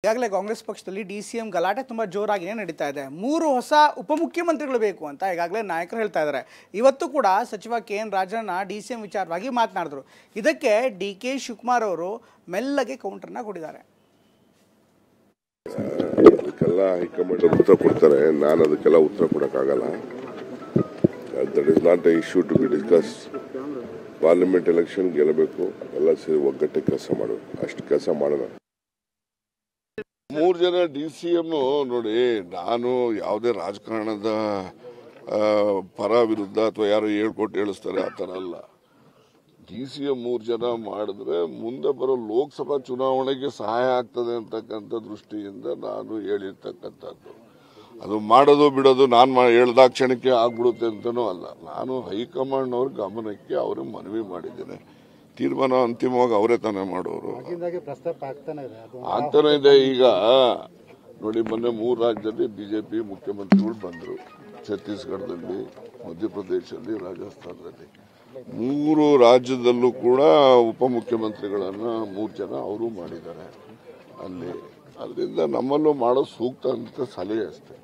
ಈಗಾಗಲೇ ಕಾಂಗ್ರೆಸ್ ಪಕ್ಷದಲ್ಲಿ ಡಿ.ಸಿ.ಎಂ ಗಲಾಟೆ ತುಂಬ ಜೋರಾಗಿಯೇ ನಡೀತಾ ಇದೆ. 3 ಹೊಸ ಉಪಮುಖ್ಯಮಂತ್ರಿಗಳು ಬೇಕು ಅಂತ ಈಗಾಗಲೇ ನಾಯಕರು ಹೇಳ್ತಾ ಇದ್ದಾರೆ. ಇವತ್ತು ಕೂಡ ಸಚಿವ ಕೆ.ಎನ್. ರಾಜಣ್ಣ ಡಿ.ಸಿ.ಎಂ ವಿಚಾರವಾಗಿ ಮಾತನಾಡಿದ್ರು. ಇದಕ್ಕೆ ಡಿ.ಕೆ. ಶಿವಕುಮಾರ್ ಅವರು ಮೆಲ್ಲಗೆ ಕೌಂಟರ್ನ ಕೊಟ್ಟಿದ್ದಾರೆ. ಅದಕ್ಕೆಲ್ಲ ಹೈಕಮಾಂಡ್ ಉತ್ತರ ಕೊಡ್ತಾರೆ, ನಾನು ಅದಕ್ಕೆಲ್ಲ ಉತ್ತರ ಕೊಡೋಕ್ಕಾಗಲ್ಲ. That is not a issue to be discuss. Parliament election ಗೆಲ್ಲಬೇಕು, ಎಲ್ಲ ಸೇರಿ ಒಗ್ಗಟ್ಟೆ ಕೆಲಸ ಮಾಡಬೇಕು, ಅಷ್ಟು ಕೆಲಸ ಮಾಡೋಣ. 3 ಜನ ಡಿ.ಸಿ.ಎಂ ನೋಡಿ, ನಾನು ಯಾವುದೇ ರಾಜಕಾರಣದ ಪರ ವಿರುದ್ಧ ಅಥವಾ ಯಾರು ಹೇಳ್ಕೊಟ್ಟು ಹೇಳಿಸ್ತಾರೆ ಆ ಥರ ಅಲ್ಲ. ಡಿ.ಸಿ.ಎಂ 3 ಜನ ಮಾಡಿದ್ರೆ ಮುಂದೆ ಬರೋ ಲೋಕಸಭಾ ಚುನಾವಣೆಗೆ ಸಹಾಯ ಆಗ್ತದೆ ಅಂತಕ್ಕಂಥ ದೃಷ್ಟಿಯಿಂದ ನಾನು ಹೇಳಿರ್ತಕ್ಕಂಥದ್ದು. ಅದು ಮಾಡೋದು ಬಿಡೋದು ನಾನು ಹೇಳ್ದಾಕ್ಷಣಕ್ಕೆ ಆಗ್ಬಿಡುತ್ತೆ ಅಂತನೂ ಅಲ್ಲ. ನಾನು ಹೈಕಮಾಂಡ್ನವ್ರ ಗಮನಕ್ಕೆ ಅವ್ರಿಗೆ ಮನವಿ ಮಾಡಿದ್ದೇನೆ. ತೀರ್ಮಾನ ಅಂತಿಮವಾಗಿ ಅವರೇ ತಾನೇ ಮಾಡೋರು. ಆಗ್ತಾನೆ ಇದೆ. ಈಗ ನೋಡಿ, ಮೊನ್ನೆ 3 ರಾಜ್ಯದಲ್ಲಿ ಬಿಜೆಪಿ ಮುಖ್ಯಮಂತ್ರಿಗಳು ಬಂದರು. ಛತ್ತೀಸ್ಗಢದಲ್ಲಿ, ಮಧ್ಯಪ್ರದೇಶದಲ್ಲಿ, ರಾಜಸ್ಥಾನದಲ್ಲಿ. 3 ರಾಜ್ಯದಲ್ಲೂ ಕೂಡ ಉಪಮುಖ್ಯಮಂತ್ರಿಗಳನ್ನ 3 ಜನ ಅವರು ಮಾಡಿದ್ದಾರೆ ಅಲ್ಲಿ. ಅದರಿಂದ ನಮ್ಮಲ್ಲೂ ಮಾಡೋದು ಸೂಕ್ತ ಅಂತ ಸಲಹೆ ಅಷ್ಟೇ.